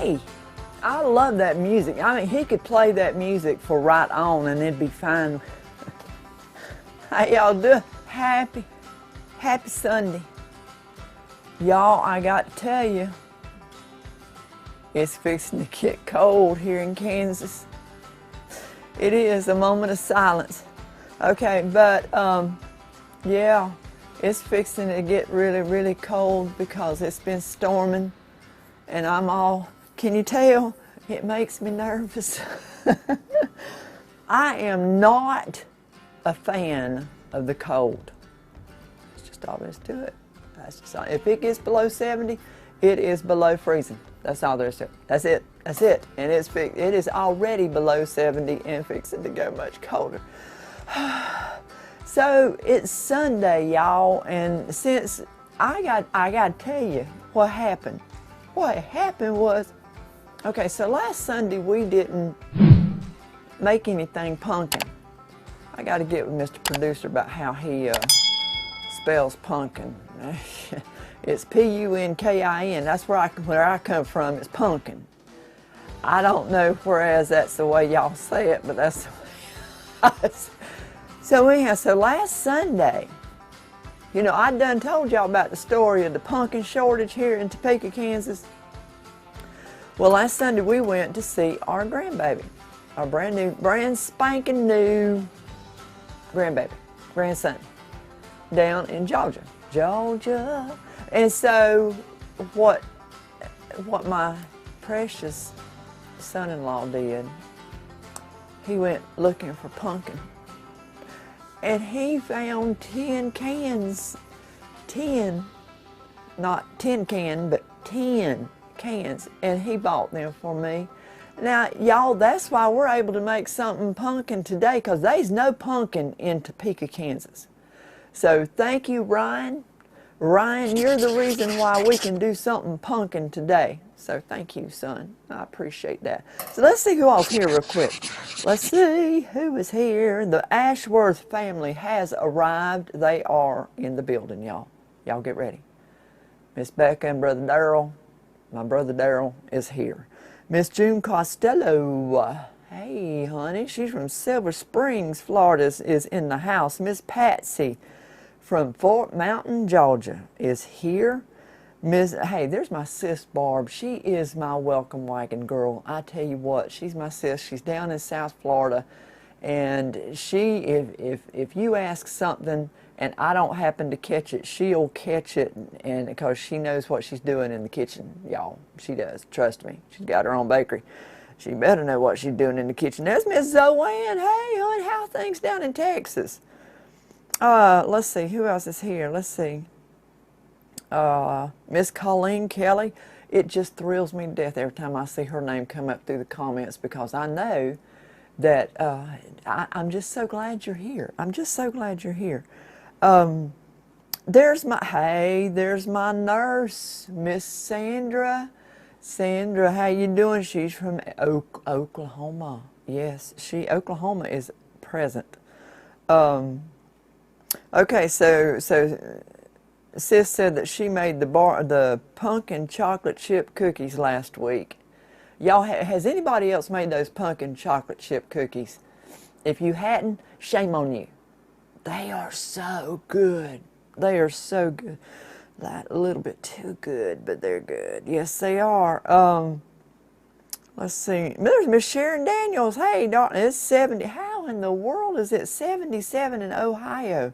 Hey, I love that music. I mean, he could play that music for right on and it'd be fine. How y'all doing? Happy Sunday. Y'all, I got to tell you, it's fixing to get cold here in Kansas. It is a moment of silence. Okay, but yeah, it's fixing to get really, really cold because it's been storming and I'm all, can you tell? It makes me nervous. I am not a fan of the cold. It's just all there is to it. That's just all. If it gets below 70, it is below freezing. That's all there is to it. That's it. That's it. And it is already below 70 and fixing to go much colder. So it's Sunday, y'all, and since I got to tell you what happened. What happened was, okay, so last Sunday we didn't make anything pumpkin. I got to get with Mr. Producer about how he spells pumpkin. It's P-U-N-K-I-N. That's where I come from. It's pumpkin. I don't know whereas that's the way y'all say it, but that's the way So anyhow, so last Sunday, you know, I done told y'all about the story of the pumpkin shortage here in Topeka, Kansas. Well, last Sunday we went to see our grandbaby, our brand spanking new grandson, down in Georgia. And so what my precious son-in-law did, he went looking for pumpkin. And he found 10 cans, 10, not 10 can, but 10 cans, and he bought them for me. Now, y'all, that's why we're able to make something pumpkin today, because there's no pumpkin in Topeka, Kansas. So thank you, Ryan. Ryan, you're the reason why we can do something pumpkin today. So thank you, son. I appreciate that. So let's see who all's here real quick. Let's see who is here. The Ashworth family has arrived. They are in the building, y'all. Y'all get ready. Miss Becca and Brother Darrell. My brother Darrell is here. Miss June Costello. Hey, honey. She's from Silver Springs, Florida, is in the house. Miss Patsy from Fort Mountain, Georgia, is here. Hey, there's my sis Barb. She is my welcome wagon girl. I tell you what, she's my sis. She's down in South Florida, and she, if you ask something and I don't happen to catch it, she'll catch it, and because she knows what she's doing in the kitchen, y'all. She does. Trust me. She's got her own bakery. She better know what she's doing in the kitchen. There's Miss Zoanne. Hey, hon, how are things down in Texas? Let's see, who else is here? Let's see. Miss Colleen Kelly. It just thrills me to death every time I see her name come up through the comments, because I know that I'm just so glad you're here. I'm just so glad you're here. There's my nurse, Miss Sandra. Sandra, how you doing? She's from Oklahoma. Yes, Oklahoma is present. Okay, so Sis said that she made the pumpkin chocolate chip cookies last week. Y'all, has anybody else made those pumpkin chocolate chip cookies? If you hadn't, shame on you. They are so good. They are so good. Like a little bit too good, but they're good. Yes, they are. Let's see. There's Miss Sharon Daniels. Hey, darling, it's 70. How in the world is it 77 in Ohio?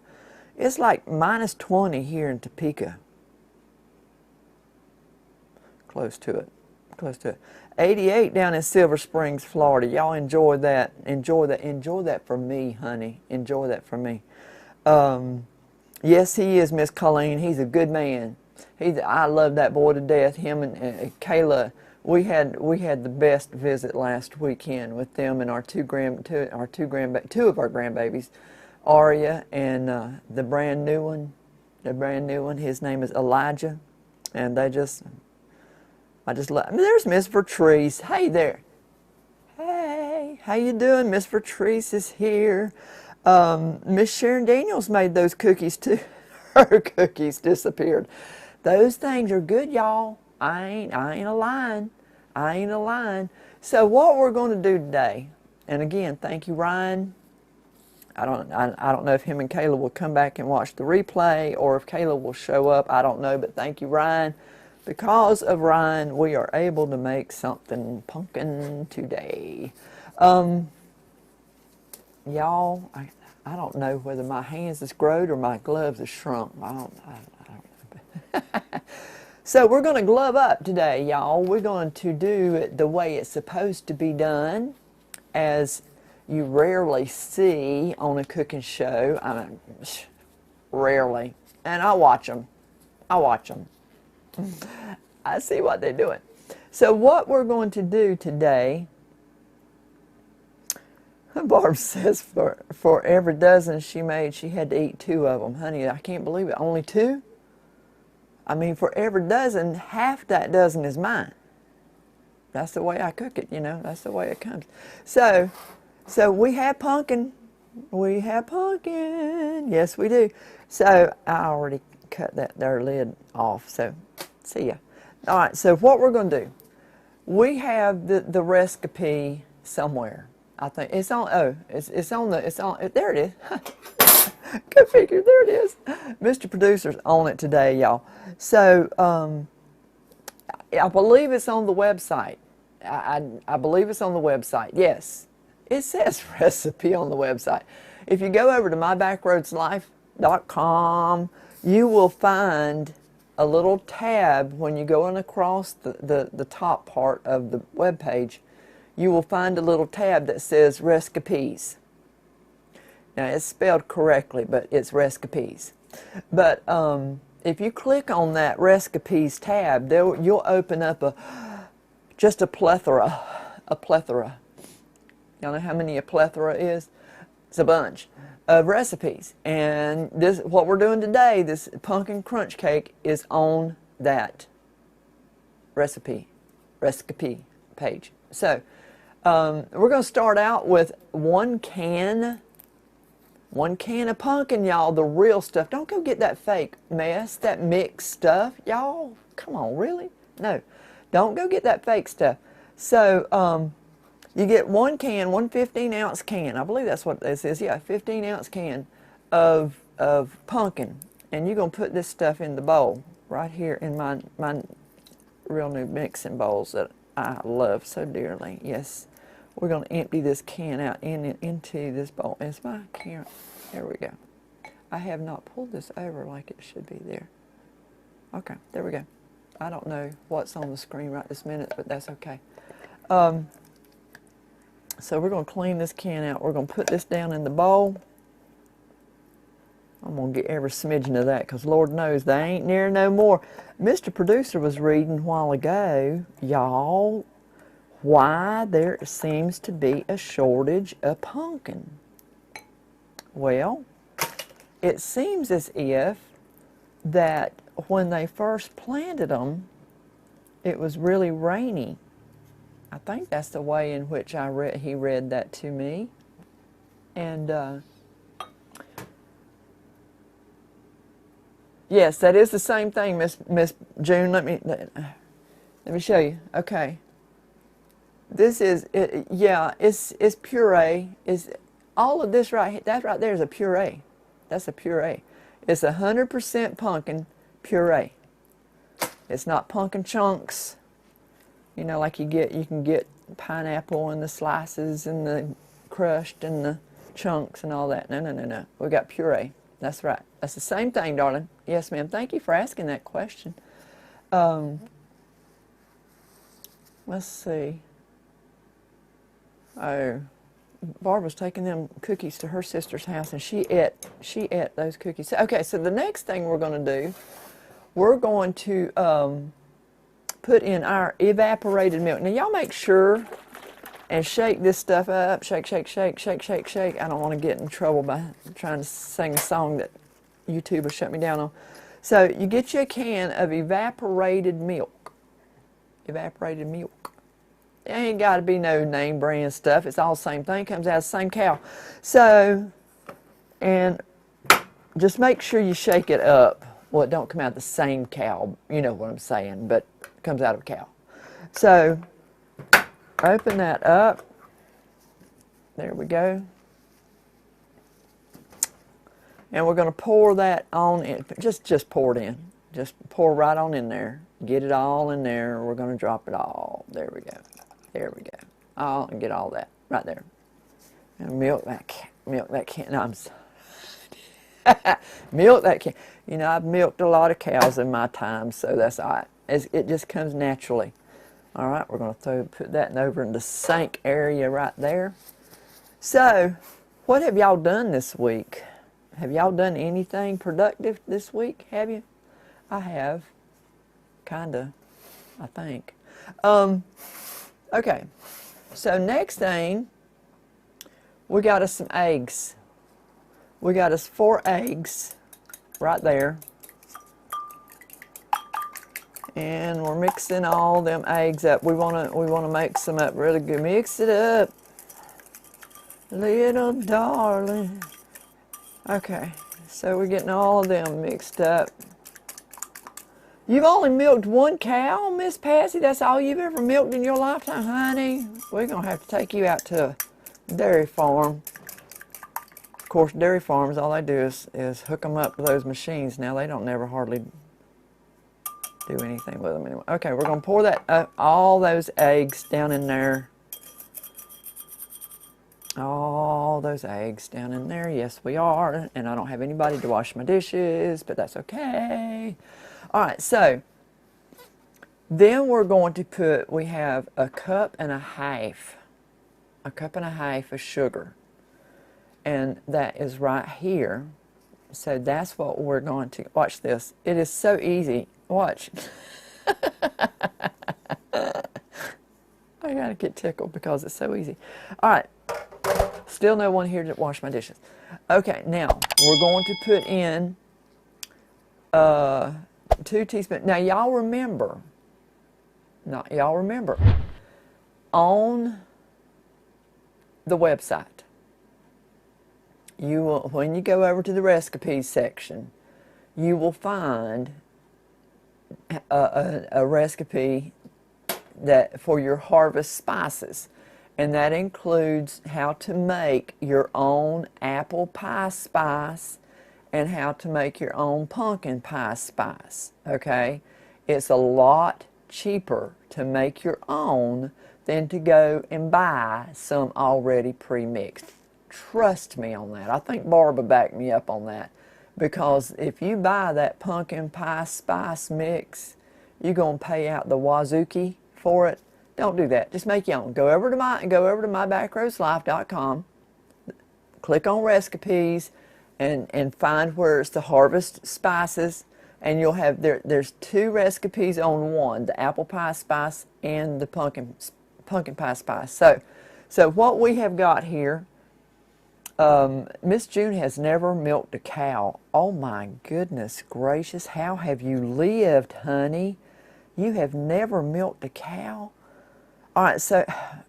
It's like minus 20 here in Topeka. Close to it. Close to it. 88 down in Silver Springs, Florida. Y'all enjoy that. Enjoy that. Enjoy that for me, honey. Enjoy that for me. Yes, he is, Miss Colleen. He's a good man. I love that boy to death. Him and Kayla. We had the best visit last weekend with them and two of our grandbabies. Aria and the brand new one, his name is Elijah, and I just love. I mean, there's Miss Vertrice. Hey there. Hey, how you doing? Miss Vertrice is here. Miss Sharon Daniels made those cookies too. Her cookies disappeared. Those things are good, y'all. I ain't a lying. I ain't lying. So what we're going to do today, and again, thank you, Ryan. I don't know if him and Kayla will come back and watch the replay or if Kayla will show up. I don't know, but thank you, Ryan. Because of Ryan, we are able to make something pumpkin today. Y'all, I don't know whether my hands is growed or my gloves is shrunk. I don't know. So we're going to glove up today, y'all. We're going to do it the way it's supposed to be done, as you rarely see on a cooking show. I mean, rarely. And I watch them. I see what they're doing. So what we're going to do today, Barb says for every dozen she made, she had to eat 2 of them. Honey, I can't believe it. Only 2? I mean, for every dozen, half that dozen is mine. That's the way I cook it, you know. That's the way it comes. So we have pumpkin. We have pumpkin. Yes, we do. So I already cut their lid off. So see ya. All right. So what we're going to do, we have the recipe somewhere. I think it's on. Oh, it's on there. It is. Go figure. There it is. Mr. Producer's on it today, y'all. So I believe it's on the website. I believe it's on the website. Yes, it says recipe on the website. If you go over to mybackroadslife.com, you will find a little tab when you go on across the top part of the web page. You will find a little tab that says recipes. Now it's spelled correctly, but it's recipes. But if you click on that recipes tab, you'll open up just a plethora. Y'all know how many a plethora is? It's a bunch of recipes. And this, what we're doing today, this pumpkin crunch cake, is on that recipe page. So we're going to start out with one can of pumpkin, y'all, the real stuff. Don't go get that fake mess, that mixed stuff, y'all. Come on, really? No, don't go get that fake stuff. So you get one 15-ounce can. I believe that's what this is. Yeah, 15-ounce can of pumpkin. And you're going to put this stuff in the bowl right here in my real new mixing bowls that I love so dearly. Yes. We're going to empty this can out into this bowl. Is my camera? There we go. I have not pulled this over like it should be there. Okay, there we go. I don't know what's on the screen right this minute, but that's okay. So we're going to clean this can out. We're going to put this down in the bowl. I'm going to get every smidgen of that because Lord knows they ain't near no more. Mr. Producer was reading a while ago, y'all, why there seems to be a shortage of pumpkin. Well, it seems as if that when they first planted them, it was really rainy. I think that's the way in which he read that to me. And yes, that is the same thing, Miss June. Let me show you. Okay. This is, yeah, it's puree. All of this that right there is a puree. That's a puree. It's 100% pumpkin puree. It's not pumpkin chunks. You know, like you can get pineapple and the slices and the crushed and the chunks and all that. No. We got puree. That's right. That's the same thing, darling. Yes, ma'am. Thank you for asking that question. Let's see. Oh, Barbara's taking them cookies to her sister's house, and she ate those cookies. Okay, so the next thing we're going to do, we're going to put in our evaporated milk. Now, y'all make sure and shake this stuff up. Shake. I don't want to get in trouble by trying to sing a song that YouTube will shut me down on. So you get you a can of evaporated milk. Evaporated milk. It ain't got to be no name brand stuff. It's all the same thing. Comes out of the same cow. So, and just make sure you shake it up. Well, it don't come out of the same cow. You know what I'm saying, but it comes out of a cow. So open that up. There we go. And we're going to pour that on in. Just pour it in. Just pour right on in there. Get it all in there. We're going to drop it all. There we go. There we go. All, and get all that right there. And milk that can. No, I'm sorry. Milk that can. You know, I've milked a lot of cows in my time, so that's all right. It just comes naturally. All right, we're going to put that over in the sink area right there. So, what have y'all done this week? Have y'all done anything productive this week? Have you? I have. Kinda, I think. Okay, so next thing, we got us some eggs. We got us 4 eggs right there. And we're mixing all them eggs up. We wanna mix them up really good. Mix it up, little darling. Okay, so we're getting all of them mixed up. You've only milked 1 cow, Miss Patsy? That's all you've ever milked in your lifetime, honey? We're gonna have to take you out to a dairy farm. Of course, dairy farms, all they do is hook them up to those machines. Now, they don't never hardly do anything with them anymore. Okay, we're going to pour that all those eggs down in there. All those eggs down in there. Yes, we are. And I don't have anybody to wash my dishes, but that's okay. All right, so then we're going to put, we have 1.5 cups. 1.5 cups of sugar. And that is right here. So that's what we're going to, watch this. It is so easy. Watch. I gotta get tickled because it's so easy. All right. Still no one here to wash my dishes. Okay, now we're going to put in 2 teaspoons. Now y'all remember, on the website, you will, when you go over to the recipes section, you will find a recipe that for your harvest spices, and that includes how to make your own apple pie spice and how to make your own pumpkin pie spice. Okay, it's a lot cheaper to make your own than to go and buy some already pre-mixed. Trust me on that. I think Barbara backed me up on that. Because if you buy that pumpkin pie spice mix, you're going to pay out the wazookie for it. Don't do that. Just make your own. Go over to my BackRoadsLife.com, click on recipes, and find where it's the harvest spices, and you'll have there's 2 recipes on one: the apple pie spice and the pumpkin pie spice. So what we have got here. Miss June has never milked a cow. Oh my goodness gracious, how have you lived, honey? You have never milked a cow? All right, so,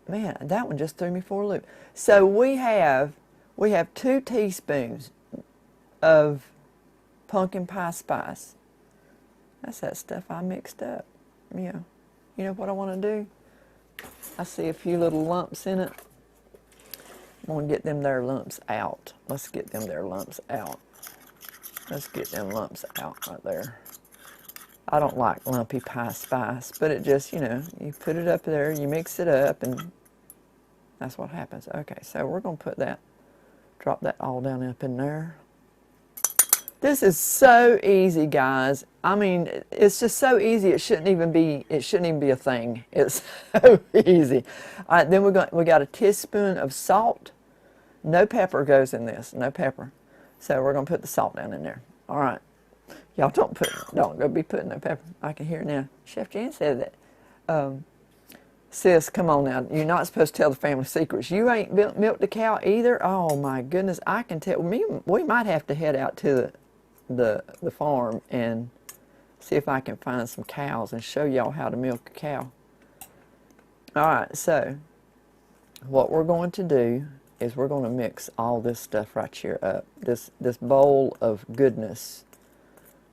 man, that one just threw me for a loop. So we have 2 teaspoons of pumpkin pie spice. That's that stuff I mixed up. Yeah. You know what I want to do? I see a few little lumps in it. I'm going to get them there lumps out. Let's get them there lumps out. Let's get them lumps out right there. I don't like lumpy pie spice, but it just, you know, you put it up there, you mix it up, and that's what happens. Okay, so we're going to put that, drop that all down up in there. This is so easy, guys. I mean, it's just so easy. It shouldn't even be a thing. It's so easy. All right, then we got a teaspoon of salt. No pepper goes in this. No pepper. So we're gonna put the salt down in there. All right. Y'all don't go be putting no pepper. I can hear it now. Chef Jan said that. Sis, come on now. You're not supposed to tell the family secrets. You ain't milked a cow either. Oh my goodness. I can tell. We might have to head out to the farm and see if I can find some cows and show y'all how to milk a cow. All right, so what we're going to do is we're going to mix all this stuff right here up. This bowl of goodness.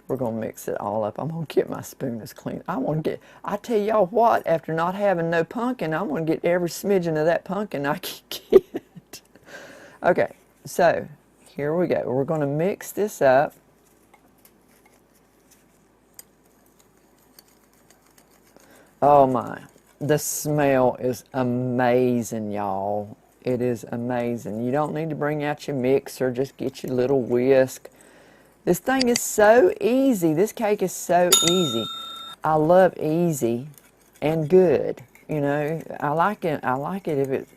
we're going to mix it all up. I'm going to get my spoon as clean. I tell y'all what, after not having no pumpkin, I'm going to get every smidgen of that pumpkin I can get. Okay, so here we go. We're going to mix this up. Oh my, the smell is amazing, y'all. It is amazing. You don't need to bring out your mixer, just get your little whisk. This thing is so easy. This cake is so easy. I love easy and good. You know, I like it if it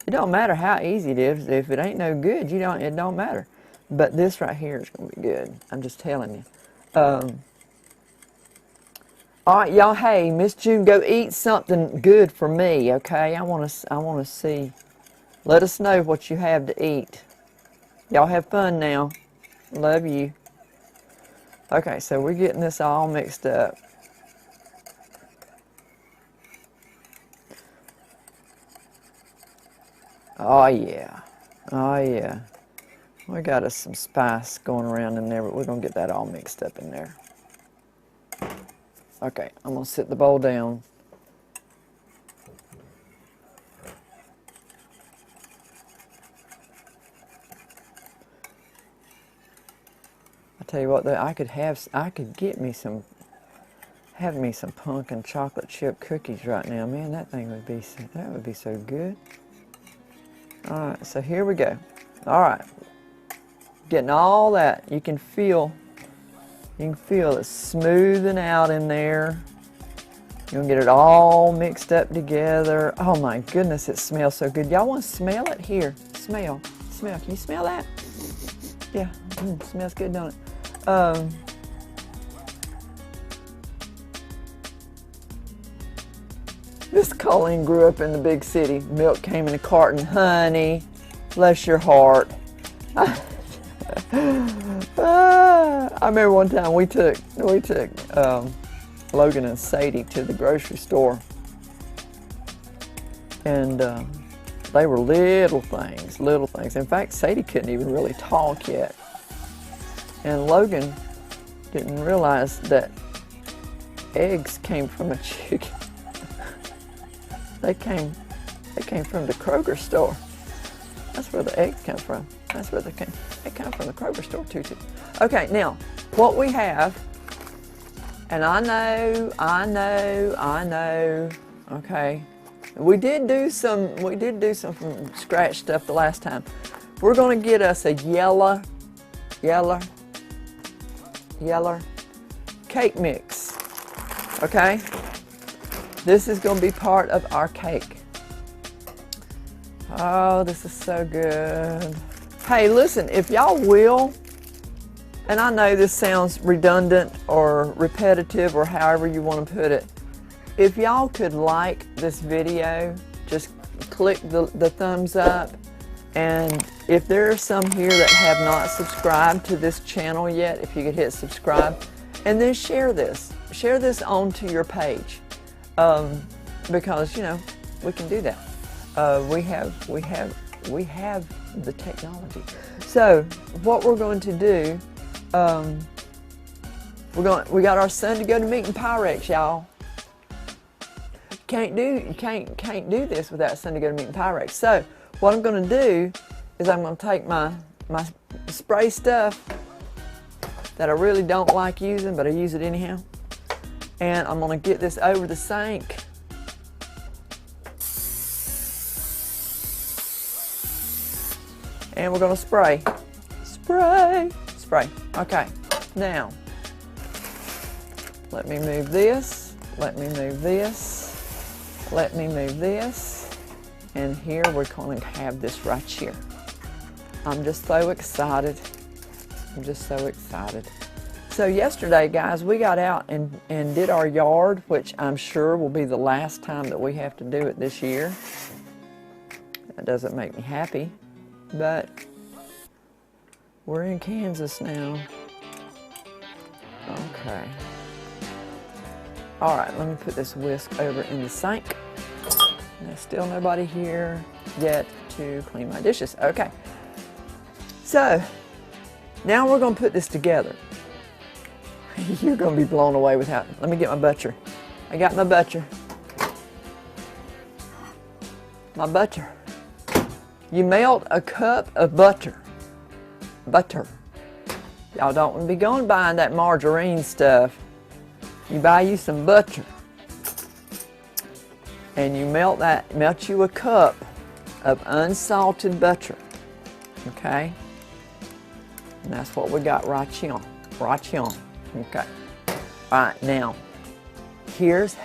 don't matter how easy it is. If it ain't no good, it don't matter. But this right here is going to be good. I'm just telling you. All right, y'all. Hey, Miss June, go eat something good for me, okay? I want to see. Let us know what you have to eat. Y'all have fun now. Love you. Okay, so we're getting this all mixed up. Oh yeah. Oh yeah. We got us some spice going around in there, but we're going to get that all mixed up in there. Okay, I'm going to sit the bowl down. I tell you what, I could get me some pumpkin chocolate chip cookies right now. Man, that would be so good. All right, so here we go. All right, getting all that. You can feel it smoothing out in there. You're gonna get it all mixed up together. Oh my goodness, it smells so good. Y'all want to smell it? Here, smell. Can you smell that? Yeah, smells good, don't it? Miss Colleen grew up in the big city. Milk came in a carton. Honey, bless your heart. I remember one time we took Logan and Sadie to the grocery store, and they were little things. In fact, Sadie couldn't even really talk yet, and Logan didn't realize that eggs came from a chicken. They came from the Kroger store. That's where the eggs come from. That's where they came. They come from the Kroger store too. Okay, now what we have, and I know. Okay, we did do some from scratch stuff the last time. We're going to get us a yellow cake mix. Okay, this is going to be part of our cake. Oh, this is so good. Hey, listen, if y'all will, and I know this sounds redundant or repetitive or however you want to put it, if y'all could like this video, just click the thumbs up. And if there are some here that have not subscribed to this channel yet, if you could hit subscribe, and then share this onto your page, because, you know, we can do that. We have the technology. So what we're going to do, we got our son to go to meet in Pyrex, y'all. Can't do this without son to go to meet in Pyrex. So what I'm going to do is I'm going to take my spray stuff that I really don't like using, but I use it anyhow, and I'm going to get this over the sink. And we're going to spray. Okay, now, let me move this, and here we're going to have this right here. I'm just so excited. So yesterday, guys, we got out and did our yard, which I'm sure will be the last time that we have to do it this year. That doesn't make me happy. But we're in Kansas now. Okay. All right, let me put this whisk over in the sink. There's still nobody here yet to clean my dishes. Okay. So now we're going to put this together. You're going to be blown away with how. Let me get my butcher. I got my butcher. My butter. You melt a cup of butter. Butter. Y'all don't want to be going buying that margarine stuff. You buy you some butter. And you melt you a cup of unsalted butter. Okay? And that's what we got right here. Right here. Okay. Alright, now, here's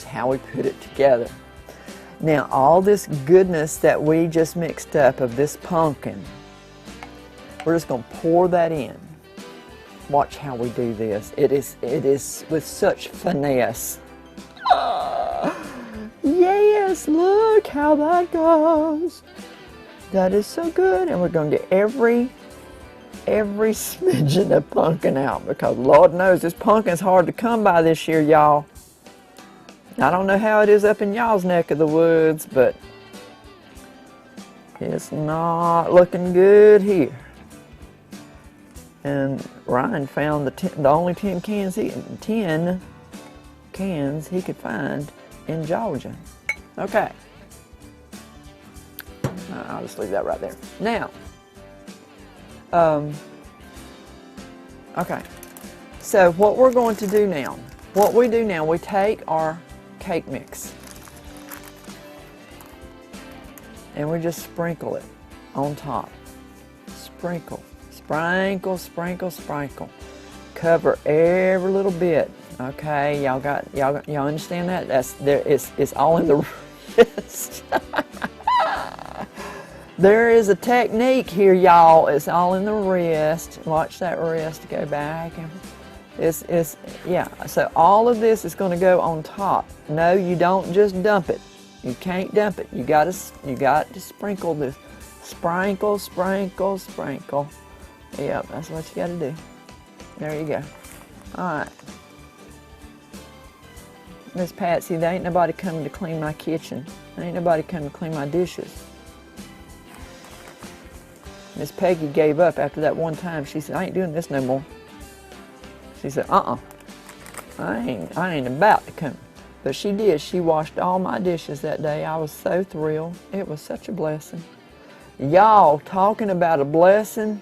how we put it together. Now, all this goodness that we just mixed up of this pumpkin, we're just going to pour that in. Watch how we do this. It is with such finesse. Yes, look how that goes. That is so good. And we're going to get every smidgen of pumpkin out, because Lord knows this pumpkin's hard to come by this year, y'all. I don't know how it is up in y'all's neck of the woods, but it's not looking good here. And Ryan found the only 10 cans he could find in Georgia. Okay. I'll just leave that right there. Now, okay. So what we're going to do now, we take our cake mix and we just sprinkle it on top. Sprinkle, sprinkle, sprinkle, sprinkle. Cover every little bit. Okay, y'all understand that? It's all in the wrist. There is a technique here, y'all. It's all in the wrist. Watch that wrist go back and yeah. So all of this is going to go on top. No, you don't just dump it. You can't dump it. You got to sprinkle this. Sprinkle, sprinkle, sprinkle. Yep, that's what you got to do. There you go. All right. Miss Patsy, there ain't nobody coming to clean my kitchen. There ain't nobody coming to clean my dishes. Miss Peggy gave up after that one time. She said, I ain't doing this no more. She said, I ain't about to come. But she did. She washed all my dishes that day. I was so thrilled. It was such a blessing. Y'all, talking about a blessing.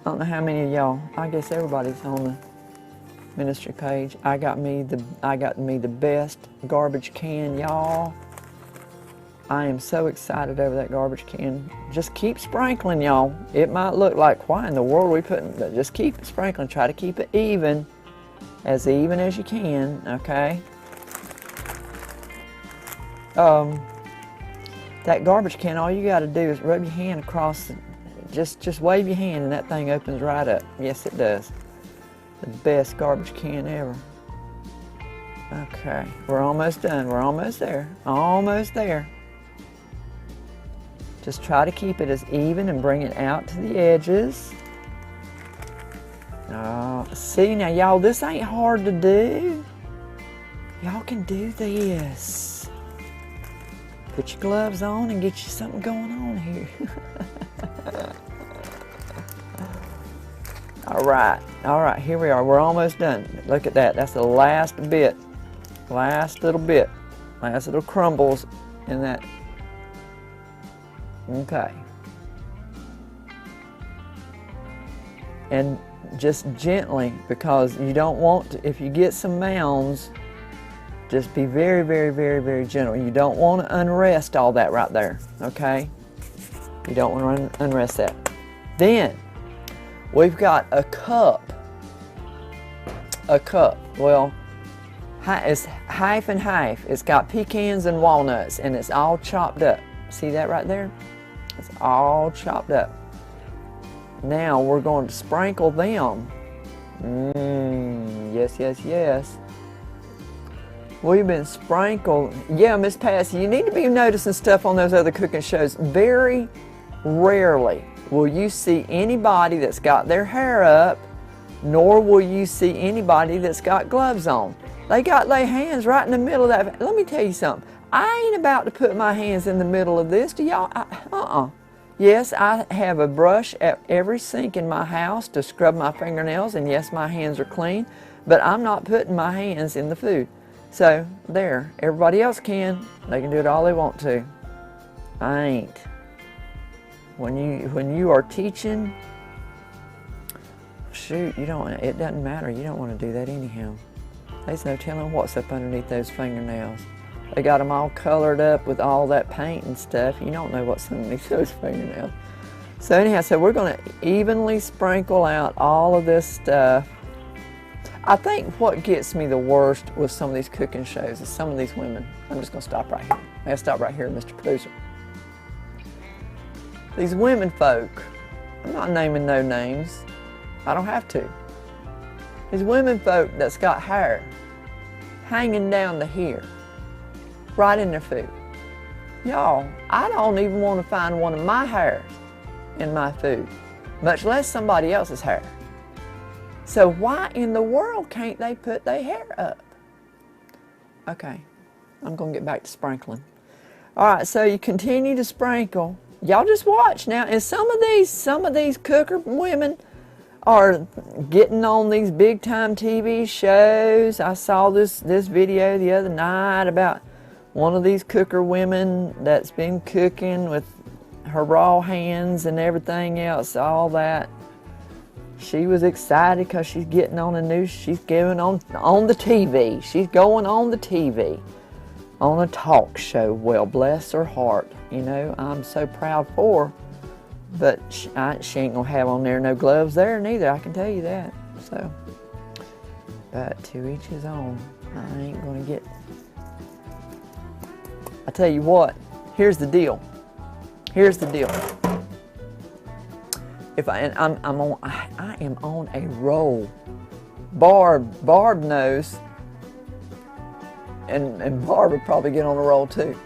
I don't know how many of y'all. I guess everybody's on the ministry page. I got me the best garbage can, y'all. I am so excited over that garbage can. Just keep sprinkling, y'all. It might look like, why in the world are we putting, but just keep sprinkling. Try to keep it even as you can, okay? That garbage can, all you got to do is rub your hand across, just wave your hand and that thing opens right up. Yes, it does. The best garbage can ever. Okay, we're almost done. We're almost there. Almost there. Just try to keep it as even and bring it out to the edges. See, now y'all, this ain't hard to do. Y'all can do this. Put your gloves on and get you something going on here. All right, here we are. We're almost done. Look at that. That's the last bit. Last little bit. Last little crumbles in that. Okay. And just gently, because you don't want to, if you get some mounds, just be very, very, very, very gentle. You don't want to unrest all that right there, okay? You don't want to unrest that. Then, we've got a cup. A cup. Well, it's half and half. It's got pecans and walnuts, and it's all chopped up. See that right there? It's all chopped up. Now we're going to sprinkle them. Yes, yes, yes. We've been sprinkled. Yeah, Miss Patsy, you need to be noticing stuff on those other cooking shows. Very rarely will you see anybody that's got their hair up, nor will you see anybody that's got gloves on. They got their hands right in the middle of that. Let me tell you something. I ain't about to put my hands in the middle of this. Do y'all? Yes, I have a brush at every sink in my house to scrub my fingernails, and yes, my hands are clean, but I'm not putting my hands in the food. So, there. Everybody else can. They can do it all they want to. I ain't. When you are teaching, shoot, it doesn't matter. You don't want to do that anyhow. There's no telling what's up underneath those fingernails. They got them all colored up with all that paint and stuff. You don't know what's underneath those fingernails. So anyhow, we're going to evenly sprinkle out all of this stuff. I think what gets me the worst with some of these cooking shows is some of these women. I'm just going to stop right here. I gotta stop right here, Mr. Producer. These women folk, I'm not naming no names. I don't have to. These women folk that's got hair hanging down to here, right in their food. Y'all, I don't even want to find one of my hairs in my food, much less somebody else's hair. So why in the world can't they put their hair up? Okay, I'm going to get back to sprinkling. All right, so you continue to sprinkle. Y'all just watch now. And some of these cooker women are getting on these big time TV shows. I saw this video the other night about one of these cooker women that's been cooking with her raw hands and everything else, all that. She was excited because she's getting on the news. She's going on the TV. She's going on the TV on a talk show. Well, bless her heart. You know, I'm so proud for her. But she ain't going to have on there no gloves there neither, I can tell you that. So, but to each his own. I ain't going to get... I tell you what, here's the deal. Here's the deal. I am on a roll. Barb knows, and Barb would probably get on a roll too.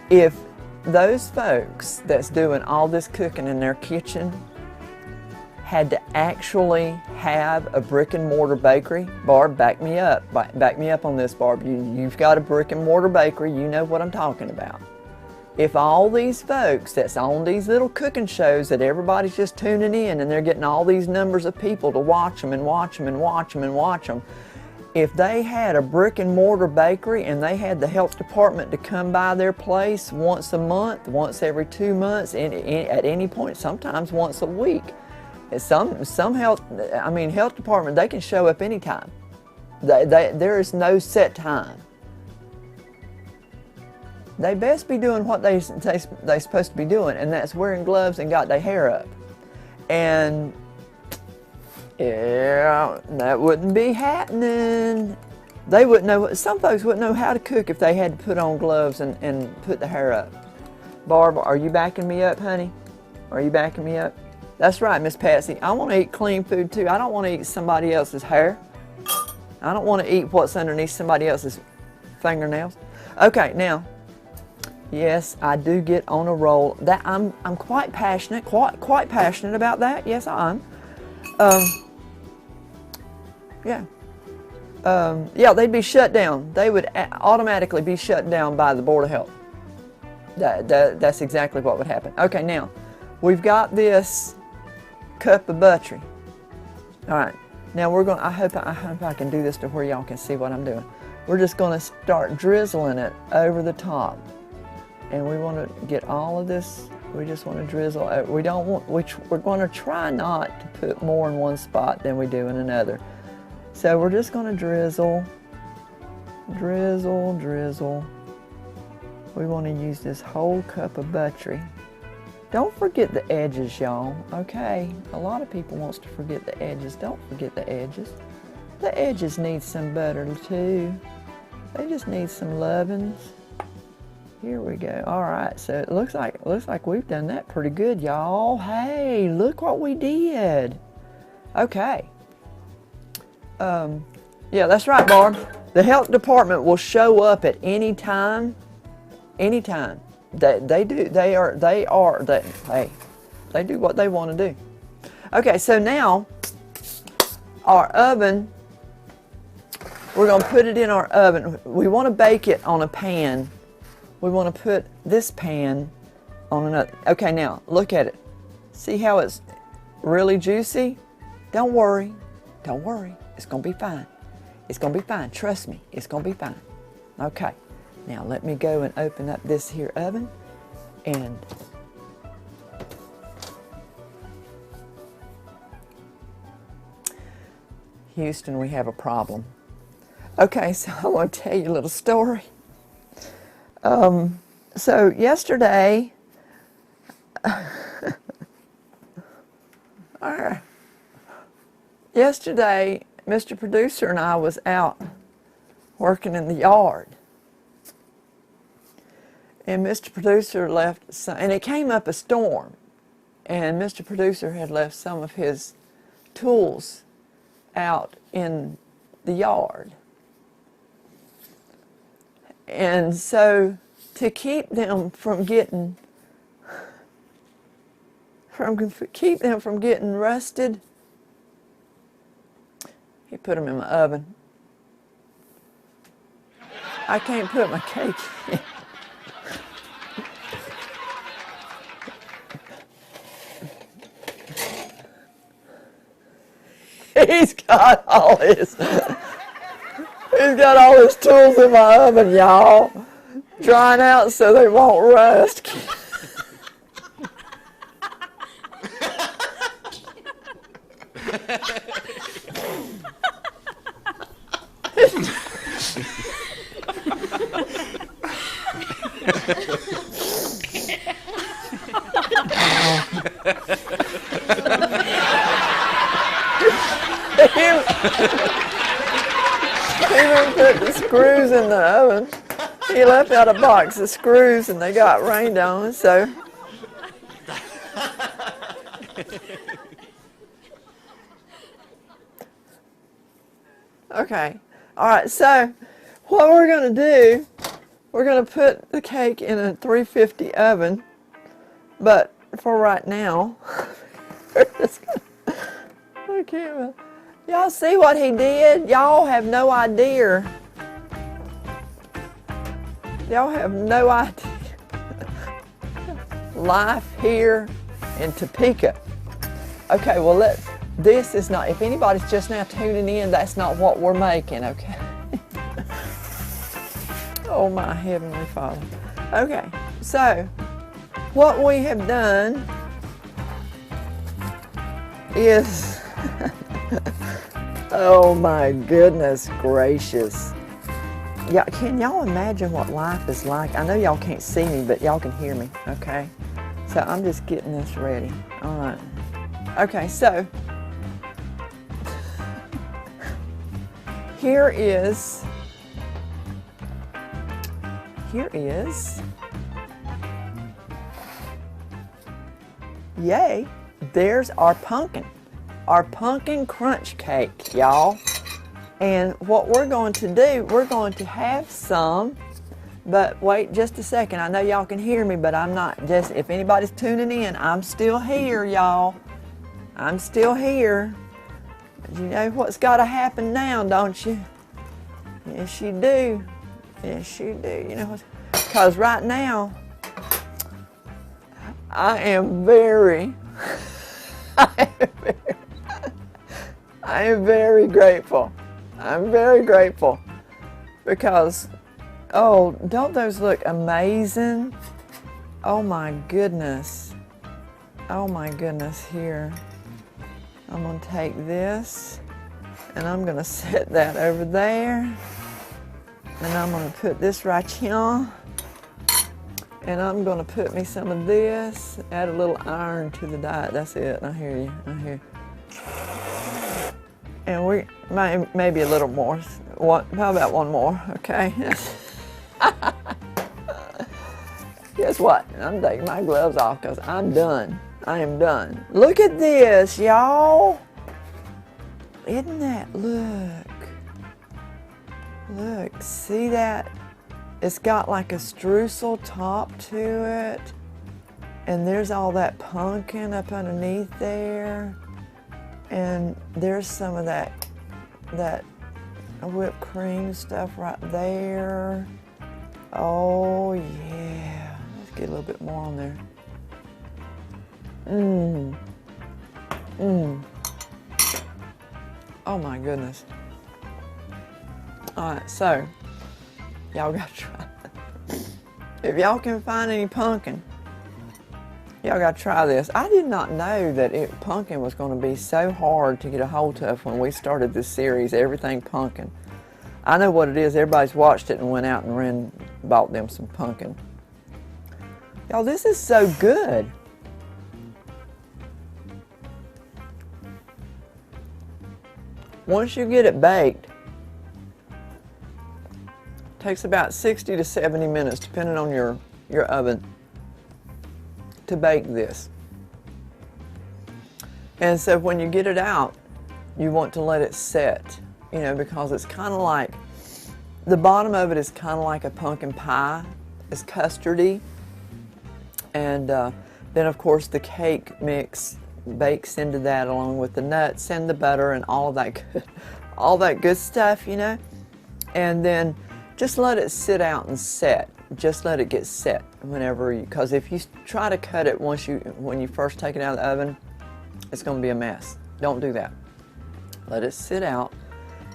If those folks that's doing all this cooking in their kitchen had to actually have a brick and mortar bakery, Barb, back me up. Back me up on this, Barb. You've got a brick and mortar bakery. You know what I'm talking about. If all these folks that's on these little cooking shows that everybody's just tuning in and they're getting all these numbers of people to watch them and watch them and watch them and watch them, if they had a brick and mortar bakery and they had the health department to come by their place once a month, once every 2 months, at any point, sometimes once a week, some health department, they can show up anytime. There is no set time. They best be doing what they supposed to be doing, and that's wearing gloves and got their hair up. And yeah, that wouldn't be happening. They wouldn't know. Some folks wouldn't know how to cook if they had to put on gloves and put the hair up. Barb, are you backing me up, honey? Are you backing me up? That's right, Miss Patsy. I want to eat clean food too. I don't want to eat somebody else's hair. I don't want to eat what's underneath somebody else's fingernails. Okay, now. Yes, I do get on a roll. That I'm quite passionate, quite passionate about that. Yes, I am. Yeah, they'd be shut down. They would automatically be shut down by the Board of Health. That's exactly what would happen. Okay, now we've got this cup of buttery. All right, now we're going. I hope I can do this to where y'all can see what I'm doing. We're just going to start drizzling it over the top. And we want to get all of this, we just want to drizzle. We're going to try not to put more in one spot than we do in another. So we're just going to drizzle, drizzle, drizzle. We want to use this whole cup of buttery. Don't forget the edges, y'all, okay? A lot of people wants to forget the edges. Don't forget the edges. The edges need some butter too. They just need some lovin's. Here we go. All right, so it looks like we've done that pretty good, y'all. Hey, look what we did. Okay. Yeah, that's right, Barb. The health department will show up at any time. Anytime. They do what they want to do. Okay, so now our oven, we're going to put it in our oven. We want to bake it on a pan. We want to put this pan on another. Okay, now look at it. See how it's really juicy? Don't worry. Don't worry. It's going to be fine. It's going to be fine. Trust me. It's going to be fine. Okay. Now let me go and open up this here oven. And Houston, we have a problem. Okay, so I want to tell you a little story. So yesterday, Mr. Producer and I was out working in the yard. And Mr. Producer left and it came up a storm. And Mr. Producer had left some of his tools out in the yard. And so to keep them from getting rusted, he put them in my oven. I can't put my cake in. He's got all his tools in my oven, y'all, drying out so they won't rust. He even put the screws in the oven. He left out a box of screws and they got rained on, so. Okay. All right, so what we're going to do, we're going to put the cake in a 350 oven, but for right now, we're just going to, I can't. Y'all see what he did? Y'all have no idea. Y'all have no idea. Life here in Topeka. Okay, well, this is not, if anybody's just now tuning in, that's not what we're making, okay? Oh, my Heavenly Father. Okay, so what we have done is, oh my goodness gracious. Yeah, can y'all imagine what life is like? I know y'all can't see me, but y'all can hear me, okay? So I'm just getting this ready. All right. Okay, so here is, yay, there's our pumpkin crunch cake, y'all. And what we're going to do, we're going to have some, but wait just a second. I know y'all can hear me, but I'm not. Just if anybody's tuning in, I'm still here, y'all. I'm still here. But you know what's got to happen now, don't you? Yes, you do. Yes, you do. You know what? Because right now, I am very grateful. I'm very grateful because, oh, don't those look amazing? Oh my goodness. Oh my goodness, here. I'm going to take this and I'm going to set that over there. And I'm going to put this right here. And I'm going to put me some of this, add a little iron to the diet. That's it. I hear you. I hear you. And we maybe a little more. How about one more? Okay. Guess what? I'm taking my gloves off because I'm done. I am done. Look at this, y'all. Isn't that, look. Look, see that? It's got like a streusel top to it. And there's all that pumpkin up underneath there. And there's some of that whipped cream stuff right there. Oh yeah, let's get a little bit more on there. Mmm. Mmm. Oh my goodness. Alright, so y'all gotta try. If y'all can find any pumpkin, y'all gotta try this. I did not know that pumpkin was going to be so hard to get a hold of when we started this series, Everything Pumpkin. I know what it is. Everybody's watched it and went out and bought them some pumpkin. Y'all, this is so good. Once you get it baked, it takes about 60 to 70 minutes, depending on your oven, to bake this. And so when you get it out, you want to let it set, you know, because it's kind of like, the bottom of it is kind of like a pumpkin pie. It's custardy. And then of course the cake mix bakes into that along with the nuts and the butter and all that good stuff, you know. And then just let it sit out and set. Just let it get set whenever you, because if you try to cut it when you first take it out of the oven, it's going to be a mess. Don't do that. Let it sit out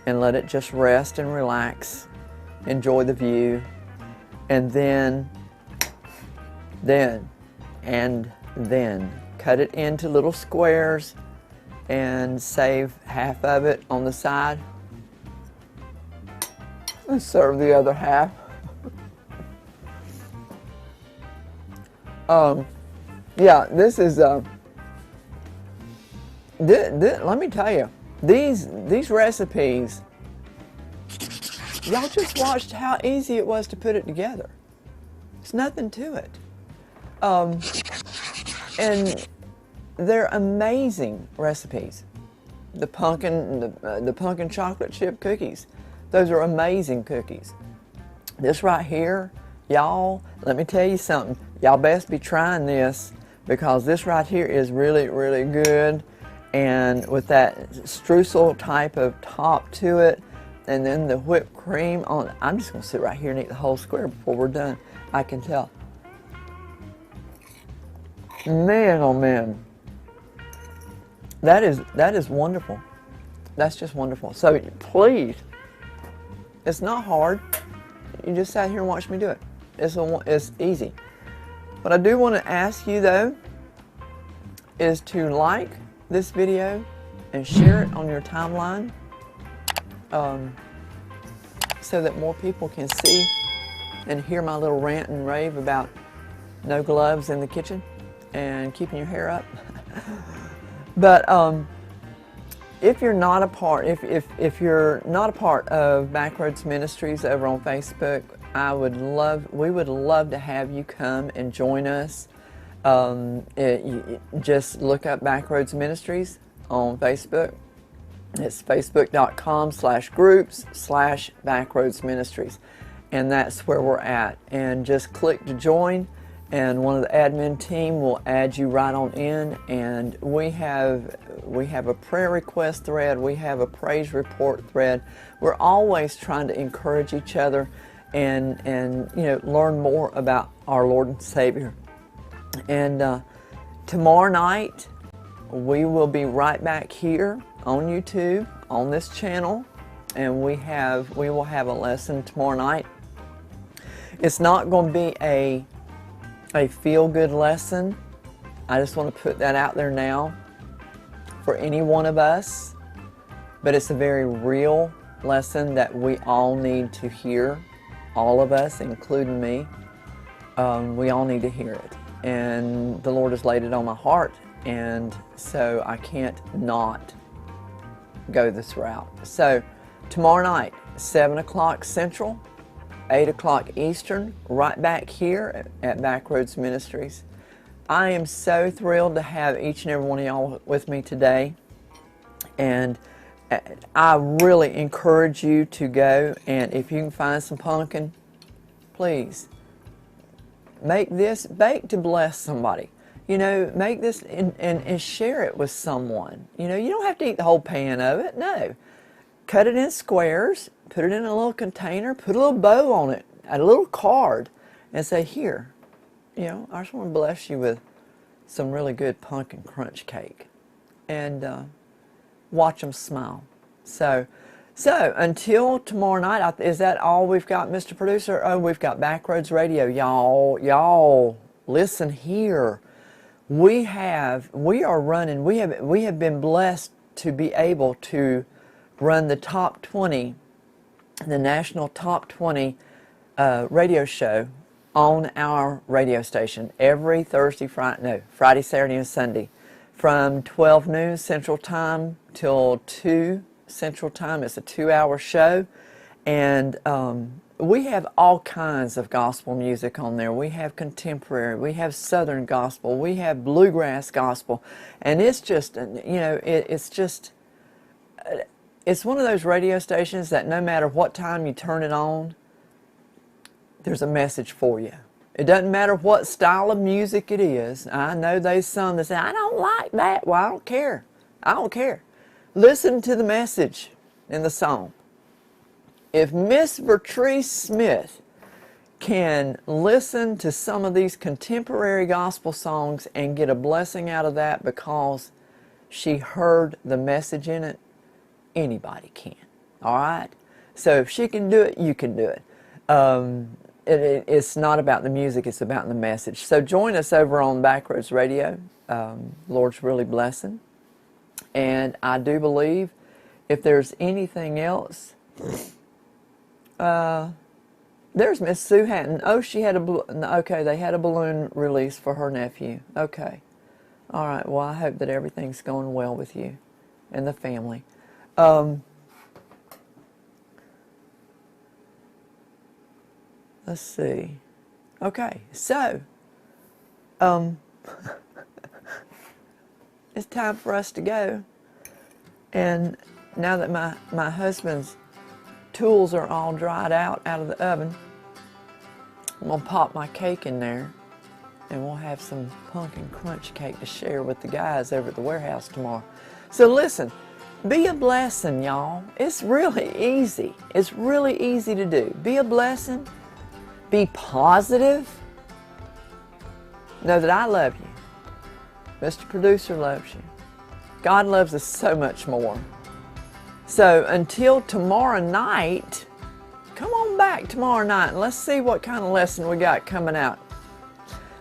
and let it just rest and relax. Enjoy the view. And then cut it into little squares and save half of it on the side and serve the other half. Yeah, this is let me tell you, these recipes, y'all just watched how easy it was to put it together. It's nothing to it. And they're amazing recipes. The pumpkin chocolate chip cookies, those are amazing cookies. This right here, y'all, let me tell you something. Y'all best be trying this, because this right here is really, really good. And with that streusel type of top to it, and then the whipped cream on it. I'm just going to sit right here and eat the whole square before we're done. I can tell. Man, oh man. That is wonderful. That's just wonderful. So please, it's not hard. You just sat here and watch me do it. It's easy. What I do want to ask you though is to like this video and share it on your timeline, so that more people can see and hear my little rant and rave about no gloves in the kitchen and keeping your hair up. But if you're not a part, if you're not a part of BackRoads Ministries over on Facebook, we would love to have you come and join us. Just look up BackRoads Ministries on Facebook. It's facebook.com/groups/BackRoads Ministries, and that's where we're at. And just click to join, and one of the admin team will add you right on in. And we have a prayer request thread, we have a praise report thread. We're always trying to encourage each other and you know, learn more about our Lord and Savior. And tomorrow night we will be right back here on YouTube on this channel, and we will have a lesson tomorrow night. It's not going to be a feel-good lesson. I just want to put that out there now for any one of us, but it's a very real lesson that we all need to hear. All of us, including me, we all need to hear it. And the Lord has laid it on my heart, and so I can't not go this route. So tomorrow night, 7 o'clock Central, 8 o'clock Eastern, right back here at BackRoads Ministries. I am so thrilled to have each and every one of y'all with me today, and I really encourage you to go, and if you can find some pumpkin, please make this, bake to bless somebody. You know, make this and share it with someone. You know, you don't have to eat the whole pan of it, no. Cut it in squares, put it in a little container, put a little bow on it, a little card, and say, here, you know, I just want to bless you with some really good pumpkin crunch cake and watch them smile. So until tomorrow night, is that all we've got, Mr. Producer? Oh, we've got BackRoads Radio. Y'all, listen here. We have been blessed to be able to run the top 20, the national top 20 radio show on our radio station every Friday, Saturday, and Sunday from 12 noon Central Time till 2 Central Time. It's a 2-hour show, and we have all kinds of gospel music on there. We have contemporary, we have Southern gospel, we have bluegrass gospel, and it's just, it's one of those radio stations that no matter what time you turn it on, there's a message for you. It doesn't matter what style of music it is. I know there's some that say, I don't like that. Well, I don't care. I don't care. Listen to the message in the song. If Miss Vertrice Smith can listen to some of these contemporary gospel songs and get a blessing out of that because she heard the message in it, anybody can. All right? So if she can do it, you can do it. It's not about the music, it's about the message. So join us over on BackRoads Radio. Lord's really blessing. And I do believe if there's anything else, there's Miss Sue Hatton. Oh, she had okay, they had a balloon release for her nephew. Okay. All right, well, I hope that everything's going well with you and the family. Let's see. Okay, so it's time for us to go. And now that my husband's tools are all dried out of the oven, I'm going to pop my cake in there, and we'll have some pumpkin crunch cake to share with the guys over at the warehouse tomorrow. So listen, be a blessing, y'all. It's really easy. It's really easy to do. Be a blessing. Be positive. Know that I love you. Mr. Producer loves you. God loves us so much more. So until tomorrow night, come on back tomorrow night and let's see what kind of lesson we got coming out.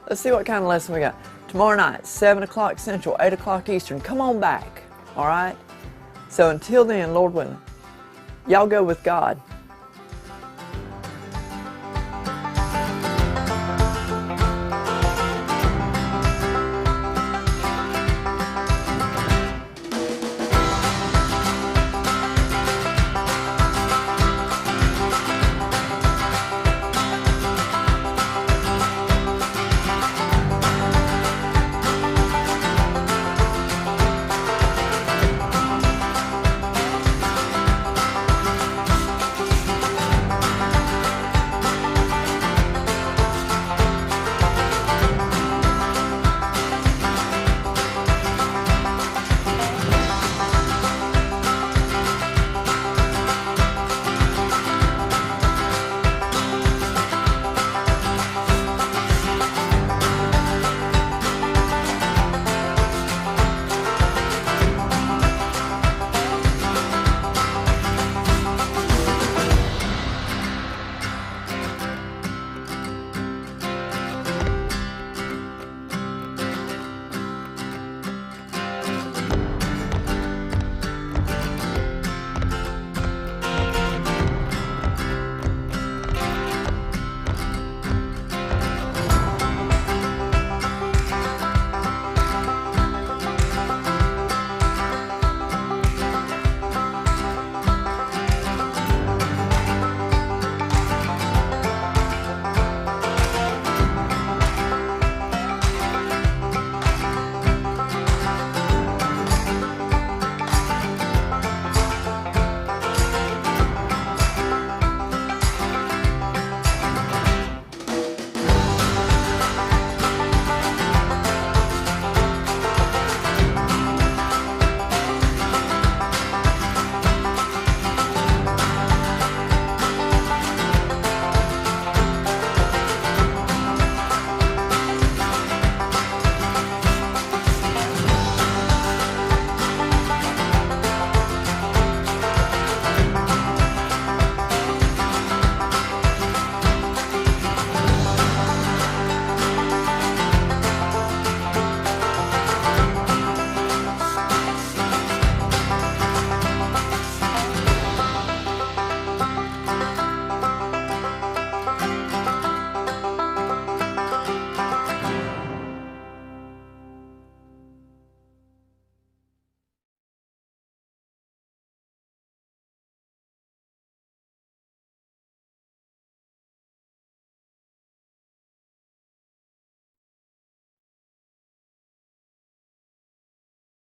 Let's see what kind of lesson we got. Tomorrow night, 7 o'clock Central, 8 o'clock Eastern. Come on back. All right? So until then, Lord willing, y'all go with God.